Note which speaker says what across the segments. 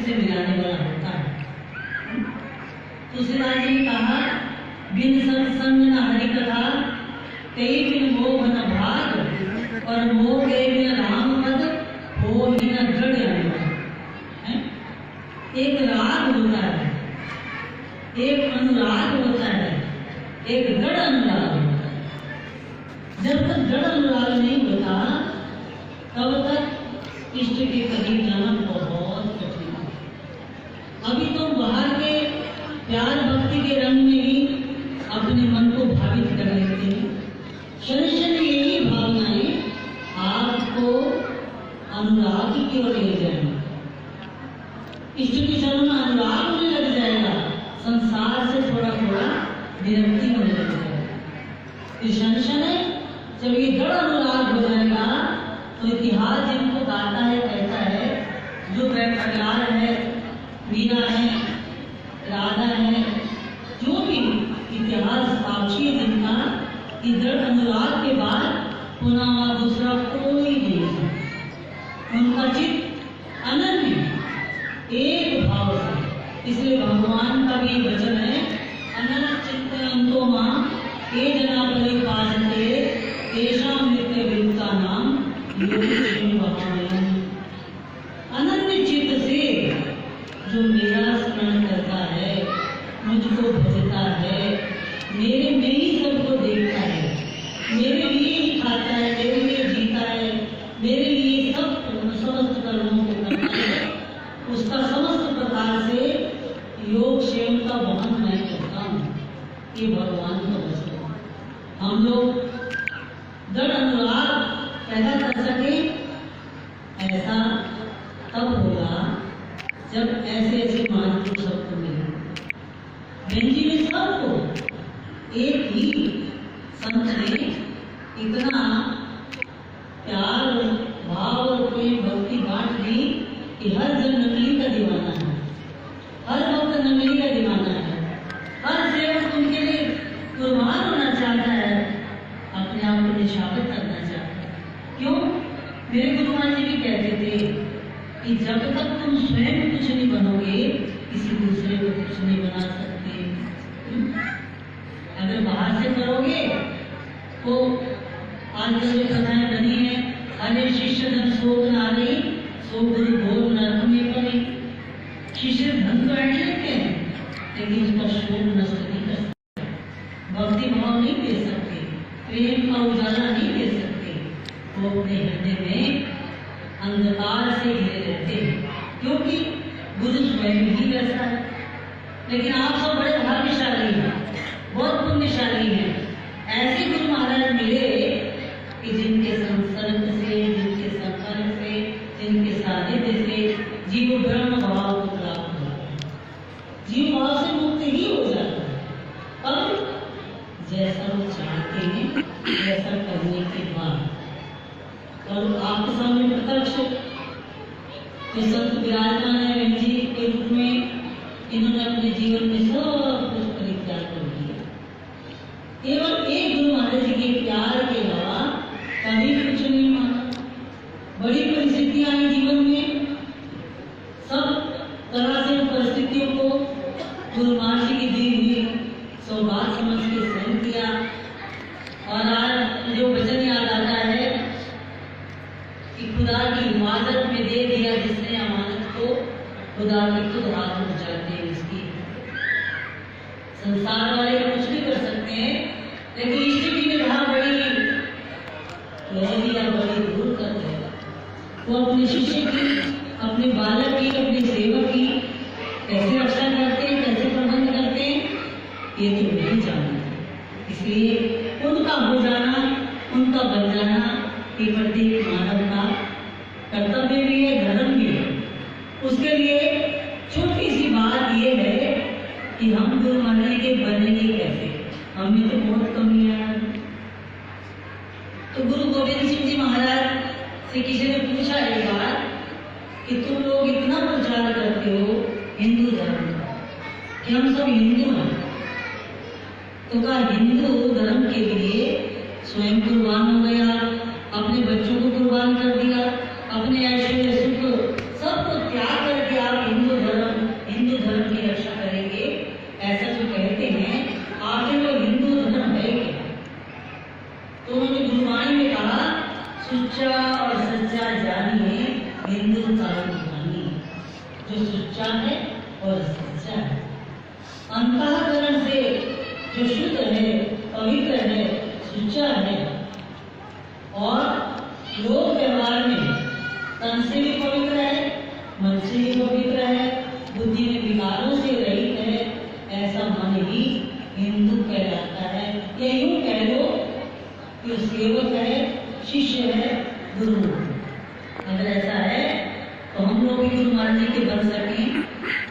Speaker 1: से मिलाने वाला होता है। तुलसीदास जी ने कहा, बिन सत्संग न हरि कथा, कई बिन मोह न भाग, और मोह गए बिन राम पद, हो ही न दृढ़ अनुराग। एक राग होता है, एक अनुराग होता है, एक दृढ़ अनुराग होता है। जब तक दृढ़ अनुराग नहीं होता तब तक इष्ट के करीब जाना बहुत कठिन है। अभी तो बाहर के प्यार भक्ति के रंग में ही अपने मन को भावित कर लेते हैं। शनिश्चर यही भावनाएं आपको अनुराग की ओर ले जाएंगे। इष्ट के चरणों में अनुराग होने लग जाएगा, संसार से थोड़ा थोड़ा विरक्ति होने लग जाएगा। शनिश्चर है जब ये दृढ़ अनुराग हो जाएगा तो इतिहास जिनको गाता है कहता है, जो प्रहलाद है, मीरा है, राधा है, जो भी इतिहास साक्षी है जिनका, दृढ़ अनुराग के बाद पुनः दूसरा कोई नहीं है। उनका चित्त अनन्य एक भाव से। इसलिए भगवान का भी वचन है, अनन्य चित्तयन्तो मां ये जना परिपासते तेषां नित्य विमुक्ता नाम योगक्षेम वहामयम्। अनन्य चित्त से जो मेरा स्मरण करता है, मुझको भजता है, मेरे में ही सबको देखता है, मेरे लिए ही खाता है, मेरे लिए जीता है, मेरे लिए समस्त कर्मों को करता है, उसका समस्त प्रकार से योग क्षेम का वहन मैं करता हूँ। ये भगवान का वचन है। हम लोग दृढ़ अनुराग पैदा कर सके, ऐसा तब होगा जब ऐसे ऐसे महापुरुष सबको मिले। बेंजी में सबको एक ही संत ने इतना प्यार भाव और प्रेम भक्ति बांट दी कि हर जन नकली का दीवाना है, हर भक्त नकली का दीवाना है, हर सेवक उनके लिए कुर्बान होना चाहता है, अपने आप को निशावत करना चाहता है। क्यों? मेरे गुरु महाराज जी भी कहते थे कि जब तक तुम स्वयं कुछ नहीं बनोगे, किसी दूसरे को कुछ नहीं बना सकते। अगर बाहर से करोगे तो आज जो कथाएं बनी है, अरे शिष्य धन सोग नारे, सो गुरु भोग नरक में पड़े। शिष्य धन तो ऐसे लेते हैं, लेकिन उसका शोक नष्ट नहीं कर सकते, भक्ति भाव नहीं दे सकते, प्रेम का उजाला नहीं दे सकते। वो अपने हृदय में अंधकार से घिरे रहते हैं, क्योंकि गुरु स्वयं ही वैसा है। लेकिन आप सब बड़े भाग्यशाली हैं, बहुत पुण्यशाली हैं। ऐसे गुरु महाराज मिले कि जिनके संसर्ग से, जिनके संपर्क से, जिनके सानिध्य से जीव ब्रह्म भाव को प्राप्त हो जाता है, जीव भाव से मुक्त ही हो जाता है। अब जैसा वो चाहते हैं वैसा करने के बाद, और आपके सामने प्रत्यक्ष जो संत विराजमान है बेंजी के रूप में, इन्होंने अपने जीवन में सब कुछ परित्याग कर दिया। केवल एक गुरु महाराज जी के प्यार के अलावा कभी कुछ नहीं माना। बड़ी परिस्थितियां आई जीवन में, सब तरह से परिस्थितियों को गुरु महाराज जी की दी हुई सौगात समझ के सहन किया। और आज जो वचन याद आता है कि खुदा की हिफाजत में दे दिया जिसने अमानत को, खुदा के खुद हाथ पहुंचाते हैं इसकी। संसार वाले कुछ नहीं कर सकते हैं, लेकिन इष्ट की निगाह बड़ी कह दिया, बड़ी दूर कर देगा। वो अपने शिष्य की, अपने बालक की, अपने सेवक की कैसे रक्षा करते हैं, कैसे प्रबंध करते हैं, ये तो नहीं जानते। इसलिए उनका हो जाना, उनका बन जाना ये प्रत्येक मानव का कर्तव्य भी है, धर्म भी है। उसके लिए छोटी सी बात ये है कि हम गुरु महाराज के बनेंगे कैसे। हमें तो बहुत कमियां हैं। तो गुरु गोविंद सिंह जी महाराज से किसी ने पूछा एक बार कि तुम लोग इतना प्रचार करते हो हिंदू धर्म का कि हम सब हिंदू हैं, तो कहा हिंदू धर्म के लिए स्वयं कुर्बान हो गया, अपने बच्चों को कुर्बान कर दिया, अपने ऐश्वर्य सुख सबको त्याग करके आप हिंदू जो सच्चा है और सच्चा है। अंतःकरण से जो शुद्ध है, पवित्र है, सच्चा है, और लोक व्यवहार में तन से भी पवित्र है, मन से भी पवित्र है, बुद्धि में विकारों से रहित है, ऐसा मन ही हिंदू कहलाता है। या यूं कह लो कि सेवक है, शिष्य है, गुरु। अगर ऐसा है तो हम लोग भी गुरु महाराज जी के बन सकें।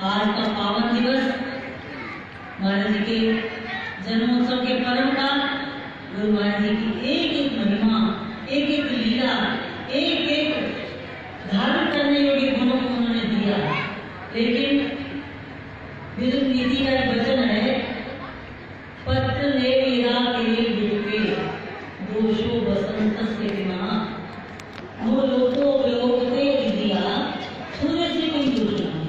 Speaker 1: आज का पावन दिवस महाराज जी के जन्मोत्सव के पर्व का, गुरु महाराज जी की एक एक महिमा, एक एक लीला, एक एक धारण करने योग्य गुणों को उन्होंने दिया। लेकिन विदुर नीति का वचन है, पत्र ले वीरा के बिड़के दोषो बसंत से बिना वो लोको लोकते दिया सूर्य से कोई दूर नहीं।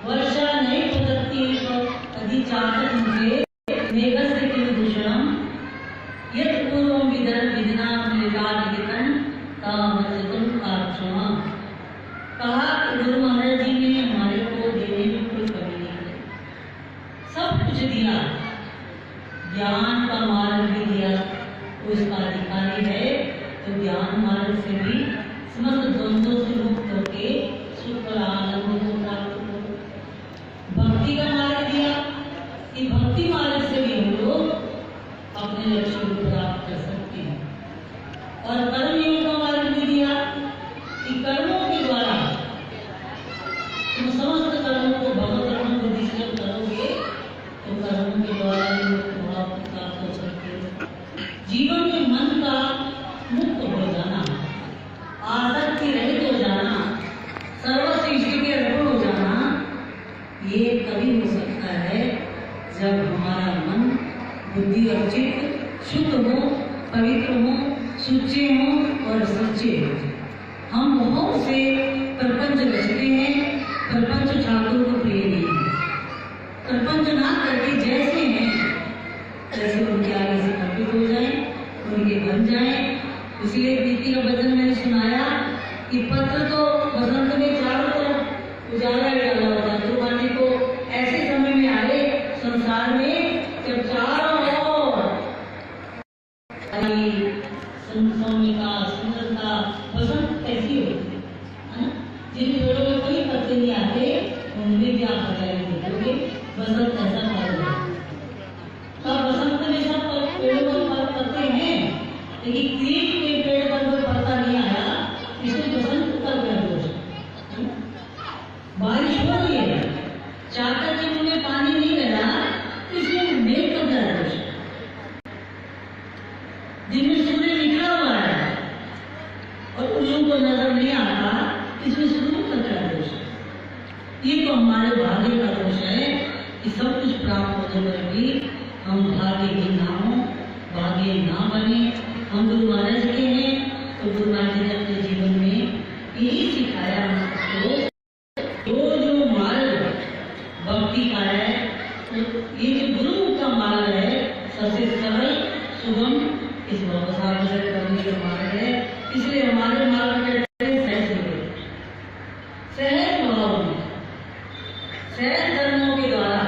Speaker 1: वर्षा नहीं पदती अधि चाहत मुझे मेघ से कोई दूषणम यत् पूर्वम विदर विदना मिलादितम तामजतम काक्षमा। कहा गुरु महाराज जी ने हमारे को देने में कोई कमी नहीं है, सब कुछ दिया, ज्ञान का मार्ग भी दिया, उसका अधिकारी है तो ज्ञान मार्ग से भी समस्त द्वंद्वों से मुक्त होके सुख और आनंद को प्राप्त करो। भक्ति का मार्ग दिया कि भक्ति मार्ग से भी हम लोग अपने लक्ष्य को प्राप्त कर सकते हैं, और कर्म योग का मार्ग भी दिया कि कर्मों के द्वारा तुम समस्त कर्मों को भगवत अर्पण बुद्धि से करोगे तो कर्मों के द्वारा भाव प्राप्त हो सकते हो। जीवन में मन का मुक्त हो जाना, आसक्ति रहित हो जाना, सर्वश्रेष्ठ के अर्पण हो जाना, ये तभी हो सकता है जब हमारा मन, बुद्धि और चित्त शुद्ध हो, पवित्र हो, सुच्चे हो और सच्चे हो। हम बहुत से प्रपंच रचते हैं, प्रपंच ठाकुर को प्रिय नहीं है। प्रपंच ना करके जैसे हैं जैसे उनके आगे से अर्पित हो जाए, उनके बन जाए। इसलिए प्रीति का वचन मैंने सुनाया कि पत्र तो बसंत में चारों तरफ उजाला ही डाला होता है। दुर्भाग्य को ऐसे समय में आए संसार में जब चारों ओर सौम्यता, सुंदरता, बसंत कैसी होती है। जिन पेड़ों में कोई पत्ते नहीं आते उनमें भी आप बताइए देखोगे बसंत ऐसा फल है। तब बसंत में सब पेड़ों पर पत्ते हैं, लेकिन क्रीम के पेड़ पर कोई पत्ता नहीं आया, इसलिए बसंत का क्या दोष है। बारिश हो रही है, चाकर के मुंह में पानी नहीं लगा, इसलिए मेघ का क्या दोष है। दिन में सूर्य निकला हुआ है और उल्लू को नजर नहीं आता, इसमें सूर्य का क्या दोष है। ये तो हमारे भाग्य का दोष है कि सब कुछ प्राप्त होने पर भी हम भाग्यहीन ना हो, भाग्य ना बने। हम गुरु महाराज के हैं तो गुरु महाराज ने अपने जीवन में यही सिखाया हमको। जो मार्ग भक्ति का है, तो ये जो गुरु का मार्ग है सबसे सरल, सुगम, इस साधन करने का मार्ग है। इसलिए हमारे मार्ग में सहज भाव में, सहज धर्मों के द्वारा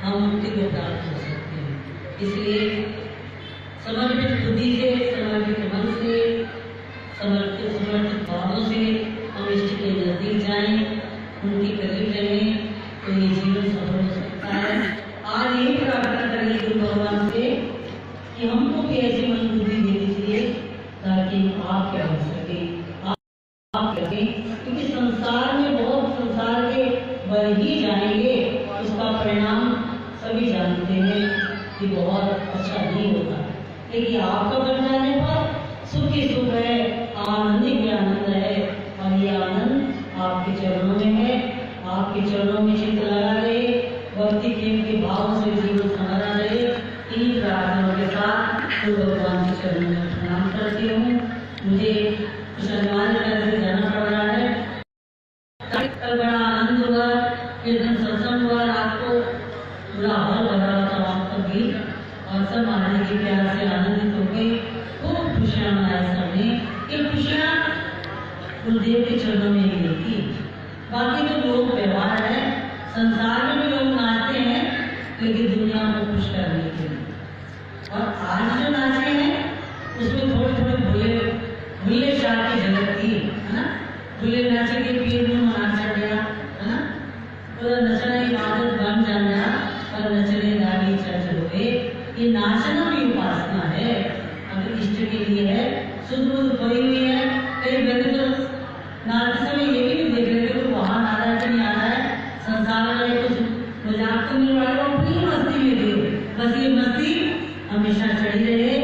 Speaker 1: हम मुक्ति को प्राप्त हो सकते हैं। इसलिए समर्पित बुद्धि से, समर्पित मन से, समर्पित भावों से हम इष्ट के नजदीक जाएं, उनके करीब रहें, तो ये जीवन सफल हो सकता है। आज यही प्रार्थना करेंगे गुरु भगवान से कि हमको भी ऐसी मन बुद्धि दे दीजिए ताकि आप क्या हो सके, आप करें। क्योंकि संसार में बहुत संसार के बन ही जाएंगे, उसका परिणाम सभी जानते हैं कि बहुत अच्छा नहीं होता। लेकिन आपका बन जाने पर सुख ही सुख है, आनंद ही आनंद है, और ये आनंद आपके चरणों में है। आपके चरणों में चित्त लगा रहे, भक्ति प्रेम के भाव से जीवन संवरा रहे। इन प्रार्थनाओं के साथ तो भगवान के चरणों में प्रणाम करती हूँ। मुझे कुछ अनिवार्य करके जाना पड़ रहा है। कल बड़ा आनंद हुआ, कीर्तन सत्संग हुआ, रात को पूरा हॉल भरा हुआ था वहाँ पर भी, और सब महाराज के प्यार से आनंदित हो गए। खूब खुशियाँ मनाई सबने। ये खुशियाँ गुरुदेव के चरणों में ही मिलती। बाकी तो लोग व्यवहार है, संसार में भी लोग नाचते हैं लेकिन दुनिया को खुश करने के लिए। और आज जो नाचे हैं उसमें थोड़े थोड़े भूले शाह की झलक थी, है ना। भूले नाचे के पीर में नाचा गया, है ना। पूरा नचना इबादत बन जाना और नचने दागी चर्च हुए। ये नाचना भी उपासना है, अगर इष्ट के लिए है, शुद्ध बुद्ध पड़ी हुई है। कई बंदे तो नाचते समय ये भी नहीं देख रहे थे तो वहां आ रहा है कि नहीं आ रहा है, संसार वाले कुछ मजाक तो नहीं वाले, अपनी मस्ती में थे। बस ये मस्ती हमेशा चढ़ी रहे।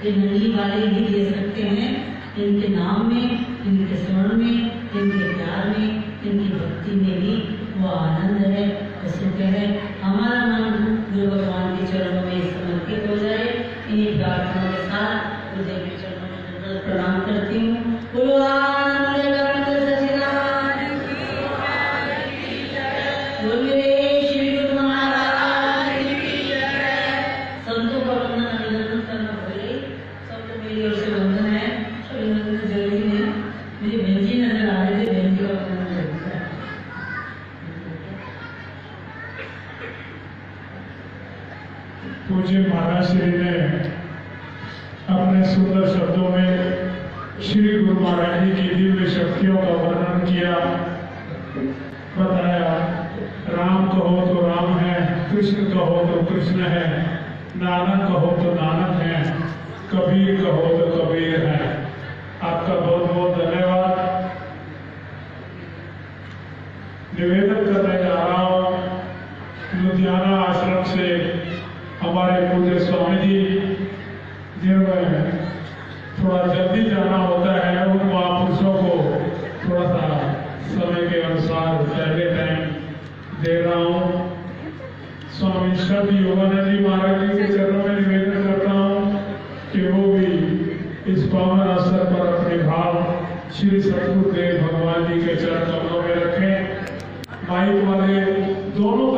Speaker 1: ये नंगी वाले ही दे सकते हैं, इनके नाम में, इनके स्वर्ण में, इनके प्यार में, इनकी भक्ति में भी वो आनंद है, वो सुख है। हमारा मन गुरु भगवान के चरणों में समर्पित हो जाए। इन्हीं प्रार्थनाओं के साथ गुरुदेव के चरणों में दंडवत प्रणाम करती हूँ। बोलो आनंद सच्चिदानंद की जय। बोलिए श्री गुरु महाराज की जय। संतों का वंदन अभिनंदन करना भूले, सबको मेरी ओर से वंदन है। अभिनंदन जरूरी नहीं, मेरी बहन जी नजर आ रहे थे, बहन जी का वंदन जरूर है।
Speaker 2: पूज्य महाराज श्री ने अपने सुंदर शब्दों में श्री गुरु महाराज जी की दिव्य शक्तियों का वर्णन किया, बताया राम कहो तो राम है, कृष्ण कहो तो कृष्ण है, नानक कहो तो नानक है, कबीर कहो तो कबीर है। आपका बहुत बहुत धन्यवाद। निवेदन करने जा रहा हूँ लुधियाना आश्रम से हमारे पूज्य स्वामी जी, जिनमें थोड़ा जल्दी जाना होता है, उन महापुरुषों को थोड़ा सा समय के अनुसार पहले टाइम दे रहा हूँ। स्वामी श्री योगानंद जी महाराज जी के चरणों में निवेदन करता हूँ कि वो भी इस पावन अवसर पर अपने भाव श्री सतगुरुदेव भगवान जी के चरण कमलों में रखें। माइक वाले दोनों